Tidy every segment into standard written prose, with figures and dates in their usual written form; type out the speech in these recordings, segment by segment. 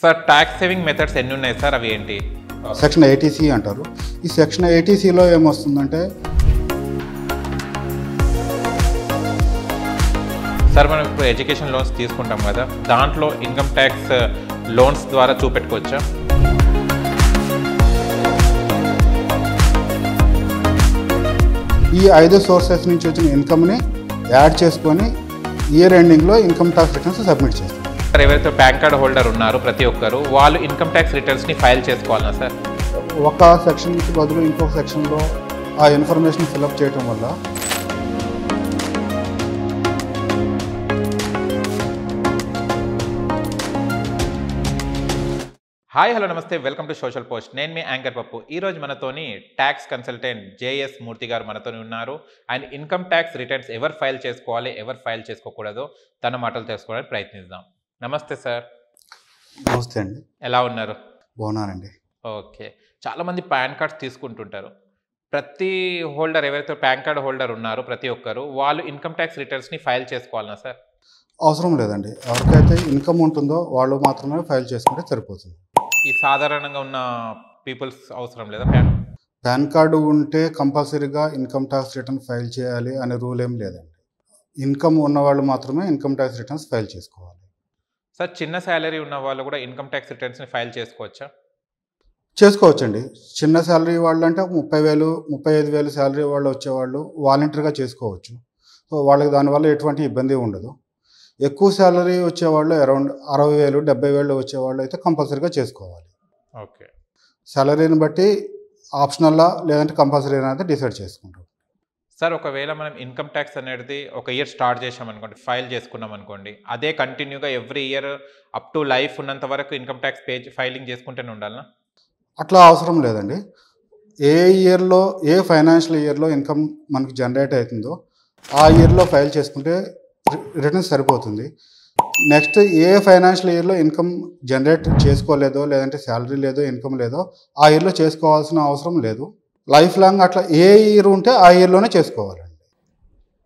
Sir tax saving methods ఎన్ని ఉన్నాయి sir, అవి ఏంటి? సెక్షన్ 80C అంటారు. ఈ సెక్షన్ 80Cలో ఏమొస్తుందంటే సార్ మనం ఇప్పుడు ఎడ్యుకేషన్ లోన్స్ తీసుకుంటాం కదా, దాంట్లో ఇన్కమ్ ట్యాక్స్ లోన్స్ ద్వారా చూపెట్టుకోవచ్చా? ఈ 5 సోర్సెస్ నుంచి వచ్చిన ఇన్కమ్ని యాడ్ చేసుకొని ఇయర్ ఎండింగ్లో ఇన్కమ్ ట్యాక్స్ రిటర్న్స్ సబ్మిట్ చేస్తారు. సార్ ఎవరైతే పాన్ కార్డ్ హోల్డర్ ఉన్నారో ప్రతి ఒక్కరు వాళ్ళు ఇన్కమ్ ట్యాక్స్ రిటర్న్స్ని ఫైల్ చేసుకోవాలన్నా సార్? ఒక సెక్షన్కి బదులు ఇంకొక సెక్షన్లో ఆ ఇన్ఫర్మేషన్ ఫిల్అప్ చేయడం వల్ల హాయ్ హలో నమస్తే, వెల్కమ్ టు సోషల్ పోస్ట్. నేను మీ యాంకర్ పప్పు. ఈరోజు మనతోని ట్యాక్స్ కన్సల్టెంట్ జేఎస్ మూర్తి గారు మనతోని ఉన్నారు. ఆయన ఇన్కమ్ ట్యాక్స్ రిటర్న్స్ ఎవరు ఫైల్ చేసుకోవాలి, ఎవరు ఫైల్ చేసుకోకూడదో తన మాటలు తెలుసుకోవడానికి ప్రయత్నిద్దాం. నమస్తే సార్. నమస్తే అండి. ఎలా ఉన్నారు? బాగున్నానండి. ఓకే, చాలామంది పాన్ కార్డ్స్ తీసుకుంటుంటారు. ప్రతి హోల్డర్ ఎవరైతే పాన్ కార్డ్ హోల్డర్ ఉన్నారో ప్రతి ఒక్కరు వాళ్ళు ఇన్కమ్ ట్యాక్స్ రిటర్న్స్ని ఫైల్ చేసుకోవాలన్నా సార్? అవసరం లేదండి. ఎవరికైతే ఇన్కమ్ ఉంటుందో వాళ్ళు మాత్రమే ఫైల్ చేసుకుంటే సరిపోతుంది. ఈ సాధారణంగా ఉన్న పీపుల్స్ అవసరం లేదా? పాన్ కార్డు ఉంటే కంపల్సరీగా ఇన్కమ్ ట్యాక్స్ రిటర్న్ ఫైల్ చేయాలి అనే రూల్ ఏం లేదండి. ఇన్కమ్ ఉన్నవాళ్ళు మాత్రమే ఇన్కమ్ ట్యాక్స్ రిటర్న్స్ ఫైల్ చేసుకోవాలి. సార్ చిన్న శాలరీ ఉన్న వాళ్ళు కూడా ఇన్కమ్ ట్యాక్స్ రిటర్న్స్ని ఫైల్ చేసుకోవచ్చా? చేసుకోవచ్చండి. చిన్న శాలరీ వాళ్ళు అంటే 30,000 35,000 శాలరీ వాళ్ళు వచ్చేవాళ్ళు వాలంటీర్గా చేసుకోవచ్చు. సో వాళ్ళకి దానివల్ల ఎటువంటి ఇబ్బంది ఉండదు. ఎక్కువ శాలరీ వచ్చేవాళ్ళు అరౌండ్ 60,000 70,000 వచ్చేవాళ్ళు అయితే కంపల్సరీగా చేసుకోవాలి. ఓకే, శాలరీని బట్టి ఆప్షనల్లా లేదంటే కంపల్సరీ అనేది డిసైడ్ చేసుకుంటాం. సార్ ఒకవేళ మనం ఇన్కమ్ ట్యాక్స్ అనేది ఒక ఇయర్ స్టార్ట్ చేసామనుకోండి, ఫైల్ చేసుకున్నాం అనుకోండి, అదే కంటిన్యూగా every year up to life ఉన్నంత వరకు ఇన్కమ్ ట్యాక్స్ ఫైలింగ్ చేసుకుంటూనే ఉండాలనా? అట్లా అవసరం లేదండి. ఏ ఇయర్లో ఏ ఫైనాన్షియల్ ఇయర్లో ఇన్కమ్ మనకి జనరేట్ అవుతుందో ఆ ఇయర్లో ఫైల్ చేసుకుంటే రిటర్న్స్ సరిపోతుంది. నెక్స్ట్ ఏ ఫైనాన్షియల్ ఇయర్లో ఇన్కమ్ జనరేట్ చేసుకోలేదో లేదంటే శాలరీ లేదో ఇన్కమ్ లేదో ఆ ఇయర్లో చేసుకోవాల్సిన అవసరం లేదు. లైఫ్ లాంగ్ అట్లా ఏ ఇయర్ ఉంటే ఆ ఇయర్లోనే చేసుకోవాలండి.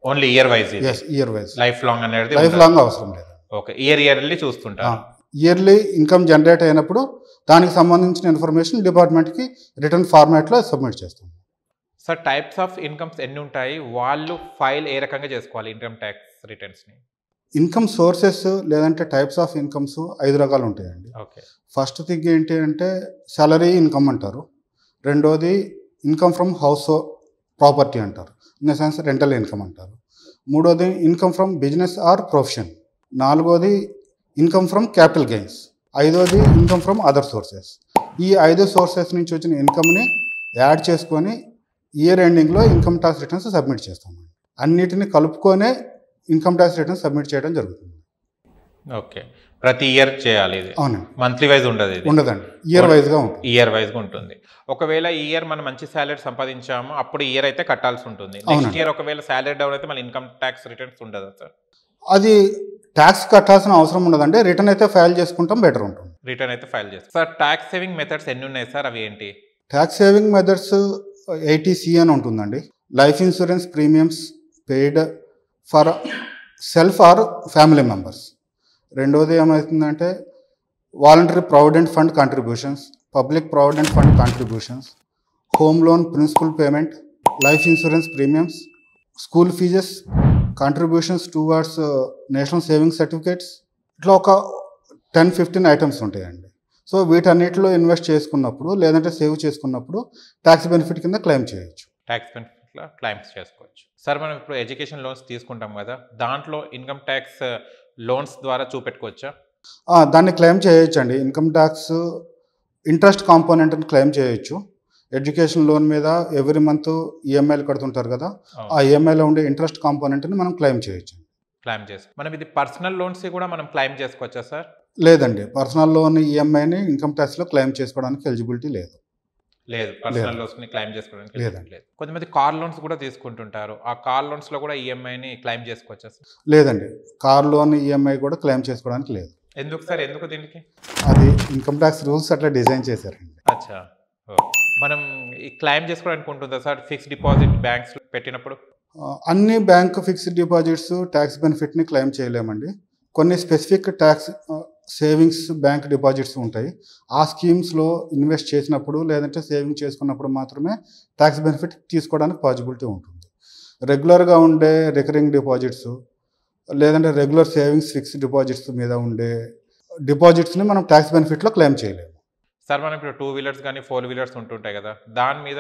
Only year wise? Year wise. Life long అనేది లైఫ్ లాంగ్ అవసరం లేదు. ఓకే, ఇయర్లీ చూస్తుంటా. ఇయర్లీ ఇన్కమ్ జనరేట్ అయినప్పుడు దానికి సంబంధించిన ఇన్ఫర్మేషన్ డిపార్ట్మెంట్కి రిటర్న్ ఫార్మాట్లో సబ్మిట్ చేస్తాం. సార్ టైప్స్ ఆఫ్ ఇన్కమ్స్ ఎన్ని ఉంటాయి, వాళ్ళు ఫైల్ ఏ రకంగా చేసుకోవాలి ఇన్కమ్ ట్యాక్స్ రిటర్న్స్ని? ఇన్కమ్ సోర్సెస్ లేదంటే టైప్స్ ఆఫ్ ఇన్కమ్స్ 5 రకాలు ఉంటాయండి. ఓకే, ఫస్ట్ థింగ్ ఏంటి అంటే సాలరీ ఇన్కమ్ అంటారు. రెండోది ఇన్కమ్ ఫ్రమ్ హౌస్ ప్రాపర్టీ అంటారు, in the sense rental income అంటారు. మూడోది income from business are profession. నాలుగోది ఇన్కమ్ ఫ్రమ్ క్యాపిటల్ గెయిన్స్. ఐదోది ఇన్కమ్ ఫ్రమ్ అదర్ సోర్సెస్. ఈ 5 సోర్సెస్ నుంచి వచ్చిన ఇన్కమ్ని యాడ్ చేసుకొని ఇయర్ ఎండింగ్లో ఇన్కమ్ ట్యాక్స్ రిటర్న్స్ సబ్మిట్ చేస్తామండి. అన్నిటిని కలుపుకొనే ఇన్కమ్ ట్యాక్స్ రిటర్న్స్ సబ్మిట్ చేయడం జరుగుతుంది. ఓకే, ప్రతి ఇయర్ చేయాలి ఇది? అవునండి. మంత్లీ వైజ్ ఉండదు? ఉండదండి, ఇయర్ వైజ్గా ఉంటుంది. ఇయర్ వైజ్గా ఉంటుంది. ఒకవేళ ఈ ఇయర్ మనం మంచి శాలరీ సంపాదించాము, అప్పుడు ఇయర్ అయితే కట్టాల్సి ఉంటుంది. నెక్స్ట్ ఇయర్ ఒకవేళ శాలరీ డౌన్ అయితే మళ్ళీ ఇన్కమ్ ట్యాక్స్ రిటర్న్స్ ఉండదా సార్? అది ట్యాక్స్ కట్టాల్సిన అవసరం ఉండదండి. రిటర్న్ అయితే ఫైల్ చేసుకుంటాం, బెటర్ ఉంటుంది. రిటర్న్ అయితే ఫైల్ చేస్తాం. సార్ ట్యాక్స్ సేవింగ్ మెథడ్స్ ఎన్ని ఉన్నాయి సార్, అవి ఏంటి? ట్యాక్స్ సేవింగ్ మెథడ్స్ 80C అని ఉంటుందండి. Life insurance premiums paid for self or family members. రెండోది ఏమవుతుందంటే voluntary provident fund contributions, public provident fund contributions, home loan principal payment, life insurance premiums, school fees, contributions towards national savings certificates. ఇట్లా ఒక 10-15 items ఉంటాయండి. So వీటన్నిటిలో invest చేసుకున్నప్పుడు లేదంటే save చేసుకున్నప్పుడు tax benefit కింద క్లెయిమ్ చేయొచ్చు. ట్యాక్స్ బెనిఫిట్లో క్లెయిమ్స్ చేసుకోవచ్చు. సార్ మనం ఇప్పుడు ఎడ్యుకేషన్ లోన్స్ తీసుకుంటాం కదా, దాంట్లో ఇన్కమ్ ట్యాక్స్ లోన్స్ ద్వారా చూపెట్టుకోవచ్చా? దాన్ని క్లెయిమ్ చేయొచ్చు అండి. ఇన్కమ్ ట్యాక్స్ ఇంట్రెస్ట్ కాంపోనెంట్ని క్లెయిమ్ చేయొచ్చు. ఎడ్యుకేషన్ లోన్ మీద ఎవ్రీ మంత్ ఈఎంఐలు కడుతుంటారు కదా, ఆ ఈఎంఐలో ఉండే ఇంట్రెస్ట్ కాంపోనెంట్ని మనం క్లెయిమ్ చేయొచ్చు. క్లెయిమ్ చేసి మనం ఇది పర్సనల్ లోన్స్ కూడా మనం క్లెయిమ్ చేసుకోవచ్చా సార్? లేదండి, పర్సనల్ లోన్ ఈఎంఐని ఇన్కమ్ ట్యాక్స్లో క్లెయిమ్ చేసుకోవడానికి ఎలిజిబిలిటీ లేదు. లేదు, పర్సనల్ లోన్స్ని క్లెయిమ్ చేసుకోవడానికి లేదు. కొంతమంది కార్ లోన్స్ కూడా తీసుకుంటుంటారు, ఆ కార్ లోన్స్లో కూడా ఈఎంఐని క్లెయిమ్ చేసుకోవచ్చా సార్? లేదండి, కార్ లోన్ ఈఎంఐ కూడా క్లెయిమ్ చేసుకోవడానికి లేదు. ఎందుకు సార్? ఎందుకు దీనికి? అది ఇన్కమ్ ట్యాక్స్ రూల్స్ అట్లా డిజైన్ చేశారండి. అచ్చా, మనం ఈ క్లెయిమ్ చేసుకోవడానికి ఉంటుందా సార్ ఫిక్స్డ్ డిపాజిట్ బ్యాంక్స్ పెట్టినప్పుడు? అన్ని బ్యాంక్ ఫిక్స్డ్ డిపాజిట్స్ ట్యాక్స్ బెనిఫిట్ని క్లెయిమ్ చేయలేమండి. కొన్ని specific tax savings bank deposits ఉంటాయి. ఆ స్కీమ్స్లో ఇన్వెస్ట్ చేసినప్పుడు లేదంటే సేవింగ్ చేసుకున్నప్పుడు మాత్రమే ట్యాక్స్ బెనిఫిట్ తీసుకోవడానికి పాసిబిలిటీ ఉంటుంది. రెగ్యులర్గా ఉండే రికరింగ్ డిపాజిట్స్ లేదంటే రెగ్యులర్ సేవింగ్స్ ఫిక్స్డ్ డిపాజిట్స్ మీద ఉండే డిపాజిట్స్ని మనం ట్యాక్స్ బెనిఫిట్లో క్లెయిమ్ చేయలేము. సార్ మనం ఇప్పుడు 2 వీలర్స్ కానీ 4 వీలర్స్ ఉంటుంటాయి కదా, దాని మీద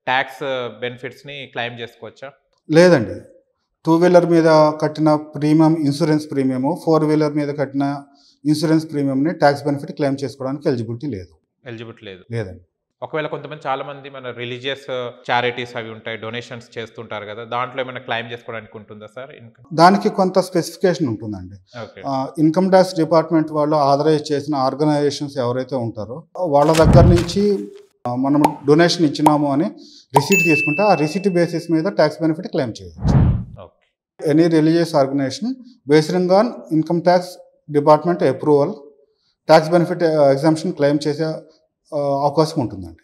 ట్యాక్స్ బెనిఫిట్స్ని క్లెయిమ్ చేసుకోవచ్చా? లేదండి. 2 వీలర్ మీద కట్టిన ప్రీమియం ఇన్సూరెన్స్ ప్రీమియము 4 వీలర్ మీద కట్టిన ఇన్సూరెన్స్ ప్రీమియంని ట్యాక్స్ బెనిఫిట్ క్లెయిమ్ చేసుకోవడానికి ఎలిజిబిలిటీ లేదు. ఎలిజిబిలిటీ లేదు. లేదండి. ఒకవేళ కొంతమంది చాలామంది మన రిలీజియస్ చారిటీస్ అవి ఉంటాయి, డొనేషన్స్ చేస్తుంటారు కదా, దాంట్లో ఏమైనా క్లెయిమ్ చేసుకోవడానికి ఉంటుందా సార్ ఇన్కమ్? దానికి కొంత స్పెసిఫికేషన్ ఉంటుందండి. ఓకే. ఇన్కమ్ ట్యాక్స్ డిపార్ట్మెంట్ వాళ్ళు ఆథరైజ్ చేసిన ఆర్గనైజేషన్స్ ఎవరైతే ఉంటారో వాళ్ళ దగ్గర నుంచి మనం డొనేషన్ ఇచ్చినాము అని రిసీట్ తీసుకుంటే ఆ రిసీట్ బేసిస్ మీద ట్యాక్స్ బెనిఫిట్ క్లెయిమ్ చేయవచ్చు. Okay. Any religious organisation based on income tax department approval tax benefit exemption claim చేసే అవకాశం ఉంటుందండి.